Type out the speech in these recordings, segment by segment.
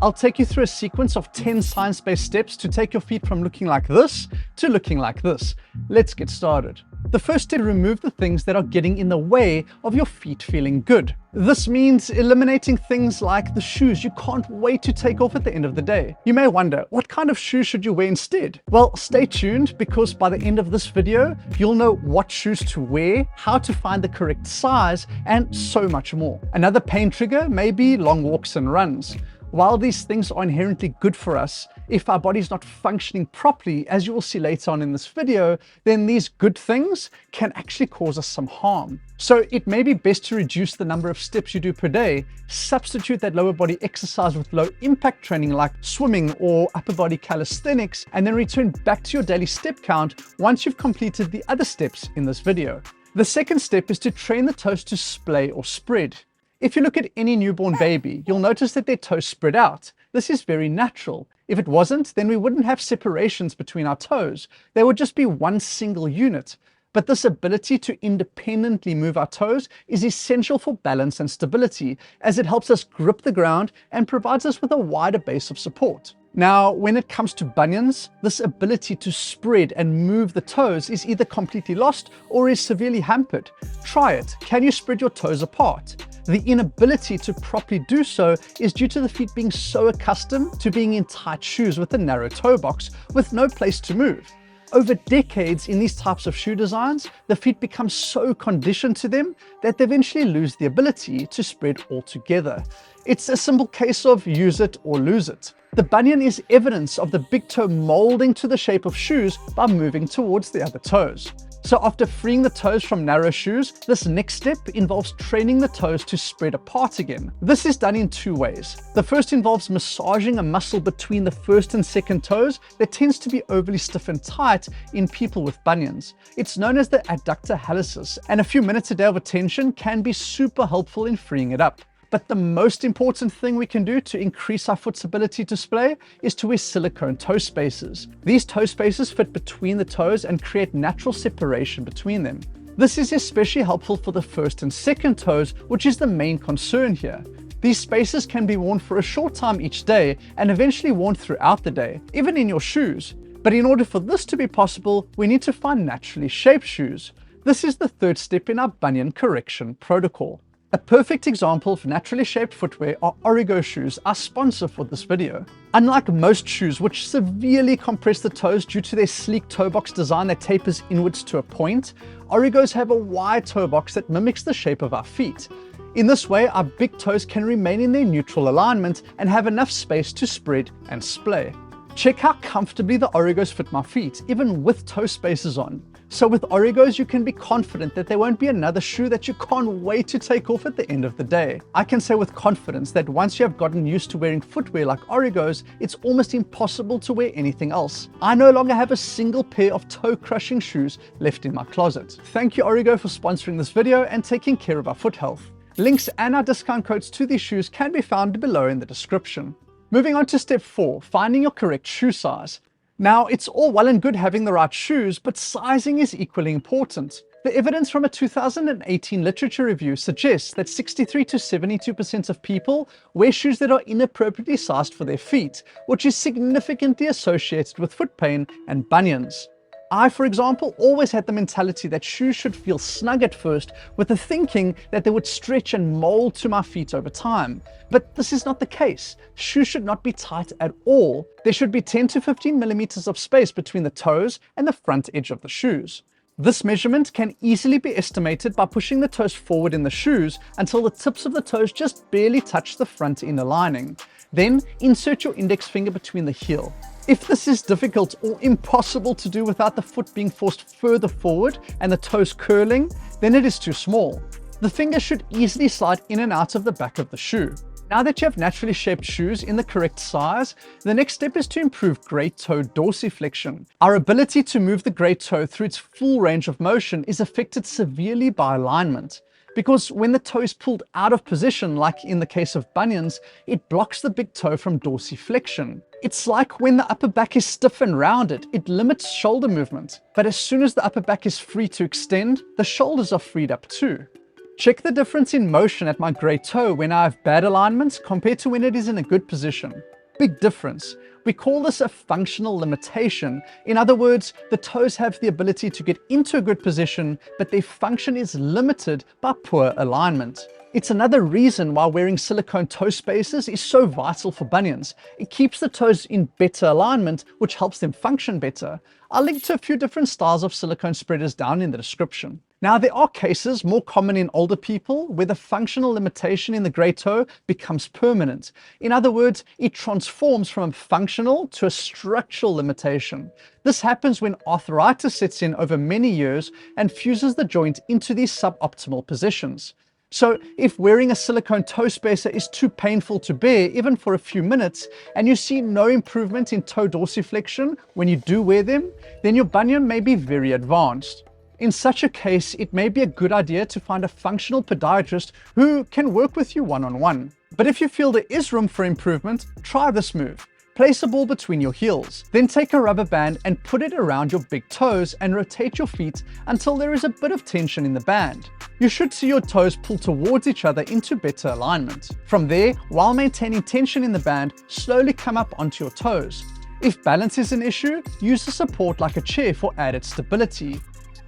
I'll take you through a sequence of 10 science-based steps to take your feet from looking like this to looking like this. Let's get started. The first step is to remove the things that are getting in the way of your feet feeling good. This means eliminating things like the shoes you can't wait to take off at the end of the day. You may wonder, what kind of shoes should you wear instead? Well, stay tuned, because by the end of this video, you'll know what shoes to wear, how to find the correct size, and so much more. Another pain trigger may be long walks and runs. While these things are inherently good for us, if our body's not functioning properly, as you will see later on in this video, then these good things can actually cause us some harm. So it may be best to reduce the number of steps you do per day, substitute that lower body exercise with low impact training like swimming or upper body calisthenics, and then return back to your daily step count once you've completed the other steps in this video. The second step is to train the toes to splay or spread. If you look at any newborn baby, you'll notice that their toes spread out. This is very natural. If it wasn't, then we wouldn't have separations between our toes. They would just be one single unit. But this ability to independently move our toes is essential for balance and stability, as it helps us grip the ground and provides us with a wider base of support. Now, when it comes to bunions, this ability to spread and move the toes is either completely lost or is severely hampered. Try it. Can you spread your toes apart? The inability to properly do so is due to the feet being so accustomed to being in tight shoes with a narrow toe box with no place to move. Over decades in these types of shoe designs, the feet become so conditioned to them that they eventually lose the ability to spread altogether. It's a simple case of use it or lose it. The bunion is evidence of the big toe molding to the shape of shoes by moving towards the other toes. So after freeing the toes from narrow shoes, this next step involves training the toes to spread apart again. This is done in two ways. The first involves massaging a muscle between the first and second toes that tends to be overly stiff and tight in people with bunions. It's known as the adductor hallucis, and a few minutes a day of attention can be super helpful in freeing it up. But the most important thing we can do to increase our foot's ability to splay is to wear silicone toe spacers. These toe spacers fit between the toes and create natural separation between them. This is especially helpful for the first and second toes, which is the main concern here. These spacers can be worn for a short time each day and eventually worn throughout the day, even in your shoes. But in order for this to be possible, we need to find naturally shaped shoes. This is the third step in our bunion correction protocol. A perfect example of naturally shaped footwear are Origo shoes, our sponsor for this video. Unlike most shoes, which severely compress the toes due to their sleek toe box design that tapers inwards to a point, Origos have a wide toe box that mimics the shape of our feet. In this way, our big toes can remain in their neutral alignment and have enough space to spread and splay. Check how comfortably the Origos fit my feet, even with toe spacers on. So with Origos, you can be confident that there won't be another shoe that you can't wait to take off at the end of the day. I can say with confidence that once you have gotten used to wearing footwear like Origos, it's almost impossible to wear anything else. I no longer have a single pair of toe-crushing shoes left in my closet. Thank you, Origo, for sponsoring this video and taking care of our foot health. Links and our discount codes to these shoes can be found below in the description. Moving on to step 4, finding your correct shoe size. Now, it's all well and good having the right shoes, but sizing is equally important. The evidence from a 2018 literature review suggests that 63 to 72% of people wear shoes that are inappropriately sized for their feet, which is significantly associated with foot pain and bunions. I, for example, always had the mentality that shoes should feel snug at first, with the thinking that they would stretch and mold to my feet over time. But this is not the case. Shoes should not be tight at all. There should be 10 to 15 millimeters of space between the toes and the front edge of the shoes. This measurement can easily be estimated by pushing the toes forward in the shoes until the tips of the toes just barely touch the front inner lining. Then insert your index finger between the heel. If this is difficult or impossible to do without the foot being forced further forward and the toes curling, then it is too small. The finger should easily slide in and out of the back of the shoe. Now that you have naturally shaped shoes in the correct size, the next step is to improve great toe dorsiflexion. Our ability to move the great toe through its full range of motion is affected severely by alignment. Because when the toe is pulled out of position, like in the case of bunions, it blocks the big toe from dorsiflexion. It's like when the upper back is stiff and rounded, it limits shoulder movement. But as soon as the upper back is free to extend, the shoulders are freed up too. Check the difference in motion at my great toe when I have bad alignment compared to when it is in a good position. Big difference. We call this a functional limitation. In other words, the toes have the ability to get into a good position, but their function is limited by poor alignment. It's another reason why wearing silicone toe spacers is so vital for bunions. It keeps the toes in better alignment, which helps them function better. I'll link to a few different styles of silicone spreaders down in the description. Now, there are cases more common in older people where the functional limitation in the great toe becomes permanent. In other words, it transforms from a functional to a structural limitation. This happens when arthritis sets in over many years and fuses the joint into these suboptimal positions. So if wearing a silicone toe spacer is too painful to bear, even for a few minutes, and you see no improvement in toe dorsiflexion when you do wear them, then your bunion may be very advanced. In such a case, it may be a good idea to find a functional podiatrist who can work with you one-on-one. But if you feel there is room for improvement, try this move. Place a ball between your heels, then take a rubber band and put it around your big toes and rotate your feet until there is a bit of tension in the band. You should see your toes pull towards each other into better alignment. From there, while maintaining tension in the band, slowly come up onto your toes. If balance is an issue, use a support like a chair for added stability.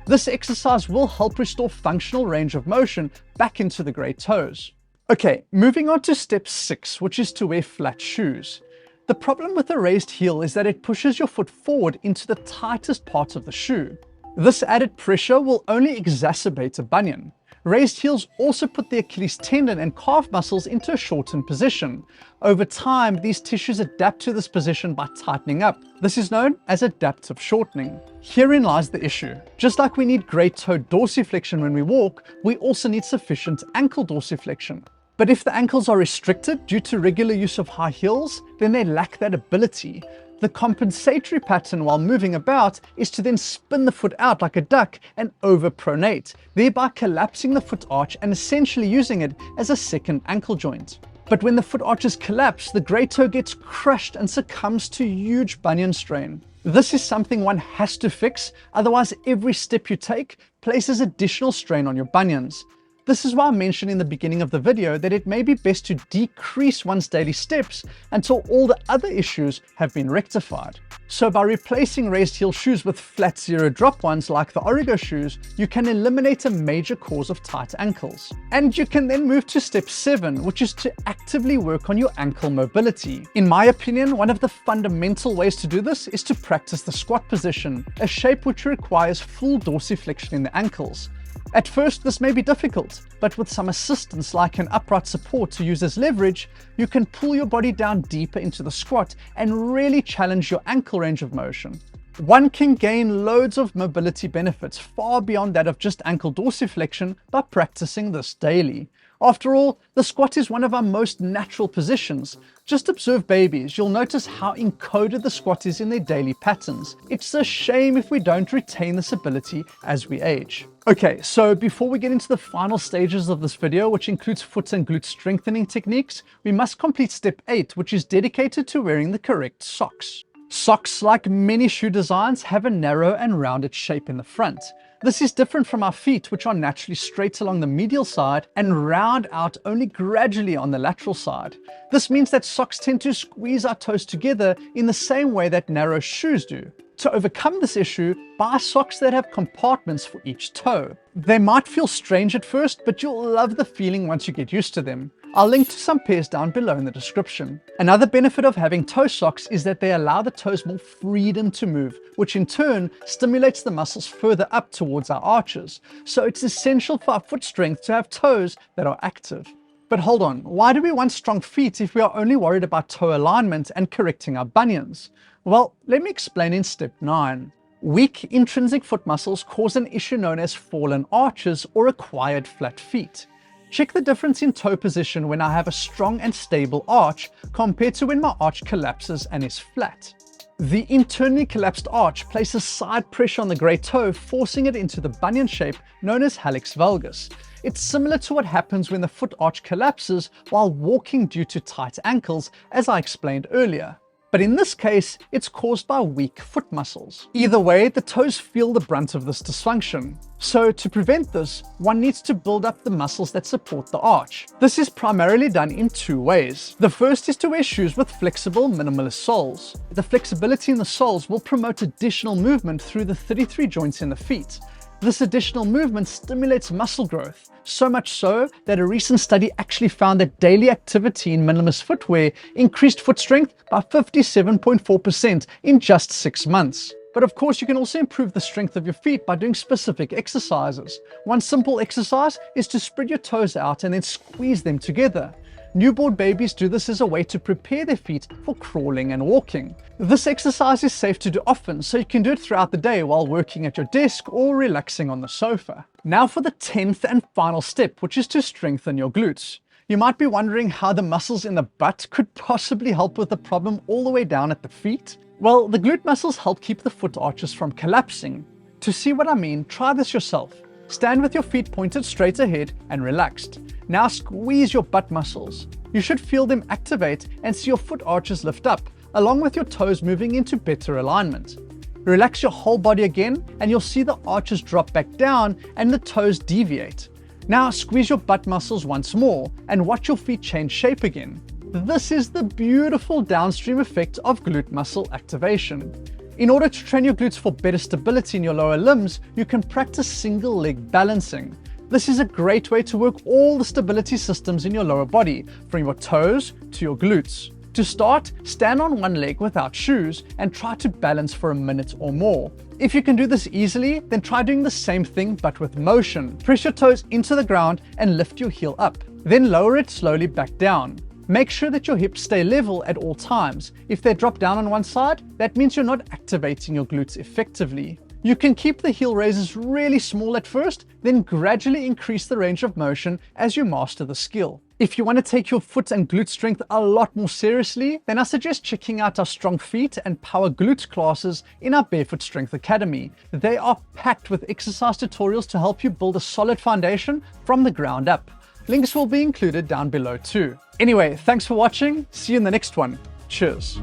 This exercise will help restore functional range of motion back into the great toes. Okay, moving on to step 6, which is to wear flat shoes. The problem with a raised heel is that it pushes your foot forward into the tightest part of the shoe. This added pressure will only exacerbate a bunion. Raised heels also put the Achilles tendon and calf muscles into a shortened position. Over time, these tissues adapt to this position by tightening up. This is known as adaptive shortening. Herein lies the issue. Just like we need great toe dorsiflexion when we walk, we also need sufficient ankle dorsiflexion. But if the ankles are restricted due to regular use of high heels, then they lack that ability. The compensatory pattern while moving about is to then spin the foot out like a duck and overpronate, thereby collapsing the foot arch and essentially using it as a second ankle joint. But when the foot arches collapse, the great toe gets crushed and succumbs to huge bunion strain. This is something one has to fix, otherwise every step you take places additional strain on your bunions. This is why I mentioned in the beginning of the video that it may be best to decrease one's daily steps until all the other issues have been rectified. So by replacing raised heel shoes with flat zero drop ones like the Origo shoes, you can eliminate a major cause of tight ankles. And you can then move to step 7, which is to actively work on your ankle mobility. In my opinion, one of the fundamental ways to do this is to practice the squat position, a shape which requires full dorsiflexion in the ankles. At first, this may be difficult, but with some assistance like an upright support to use as leverage, you can pull your body down deeper into the squat and really challenge your ankle range of motion. One can gain loads of mobility benefits far beyond that of just ankle dorsiflexion by practicing this daily. After all, the squat is one of our most natural positions. Just observe babies, you'll notice how encoded the squat is in their daily patterns. It's a shame if we don't retain this ability as we age. Okay, so before we get into the final stages of this video, which includes foot and glute strengthening techniques, we must complete step 8, which is dedicated to wearing the correct socks. Socks, like many shoe designs, have a narrow and rounded shape in the front. This is different from our feet, which are naturally straight along the medial side and round out only gradually on the lateral side. This means that socks tend to squeeze our toes together in the same way that narrow shoes do. To overcome this issue, buy socks that have compartments for each toe. They might feel strange at first, but you'll love the feeling once you get used to them. I'll link to some pairs down below in the description. Another benefit of having toe socks is that they allow the toes more freedom to move, which in turn stimulates the muscles further up towards our arches. So it's essential for our foot strength to have toes that are active. But hold on, why do we want strong feet if we are only worried about toe alignment and correcting our bunions? Well, let me explain in step 9. Weak intrinsic foot muscles cause an issue known as fallen arches or acquired flat feet. Check the difference in toe position when I have a strong and stable arch compared to when my arch collapses and is flat. The internally collapsed arch places side pressure on the great toe, forcing it into the bunion shape known as hallux valgus. It's similar to what happens when the foot arch collapses while walking due to tight ankles, as I explained earlier. but in this case, it's caused by weak foot muscles. Either way, the toes feel the brunt of this dysfunction. So to prevent this, one needs to build up the muscles that support the arch. This is primarily done in two ways. The first is to wear shoes with flexible, minimalist soles. The flexibility in the soles will promote additional movement through the 33 joints in the feet. This additional movement stimulates muscle growth, so much so that a recent study actually found that daily activity in minimalist footwear increased foot strength by 57.4% in just 6 months. But of course, you can also improve the strength of your feet by doing specific exercises. One simple exercise is to spread your toes out and then squeeze them together. Newborn babies do this as a way to prepare their feet for crawling and walking. This exercise is safe to do often, so you can do it throughout the day while working at your desk or relaxing on the sofa. Now for the 10th and final step, which is to strengthen your glutes. You might be wondering how the muscles in the butt could possibly help with the problem all the way down at the feet. Well, the glute muscles help keep the foot arches from collapsing. To see what I mean, try this yourself. Stand with your feet pointed straight ahead and relaxed. Now squeeze your butt muscles. You should feel them activate and see your foot arches lift up, along with your toes moving into better alignment. Relax your whole body again and you'll see the arches drop back down and the toes deviate. Now squeeze your butt muscles once more and watch your feet change shape again. This is the beautiful downstream effect of glute muscle activation. In order to train your glutes for better stability in your lower limbs, you can practice single leg balancing. This is a great way to work all the stability systems in your lower body, from your toes to your glutes. To start, stand on one leg without shoes and try to balance for a minute or more. If you can do this easily, then try doing the same thing but with motion. Press your toes into the ground and lift your heel up. Then lower it slowly back down. Make sure that your hips stay level at all times. If they drop down on one side, that means you're not activating your glutes effectively. You can keep the heel raises really small at first, then gradually increase the range of motion as you master the skill. If you want to take your foot and glute strength a lot more seriously, then I suggest checking out our Strong Feet and Power Glutes classes in our Barefoot Strength Academy. They are packed with exercise tutorials to help you build a solid foundation from the ground up. Links will be included down below too. Anyway, thanks for watching. See you in the next one. Cheers.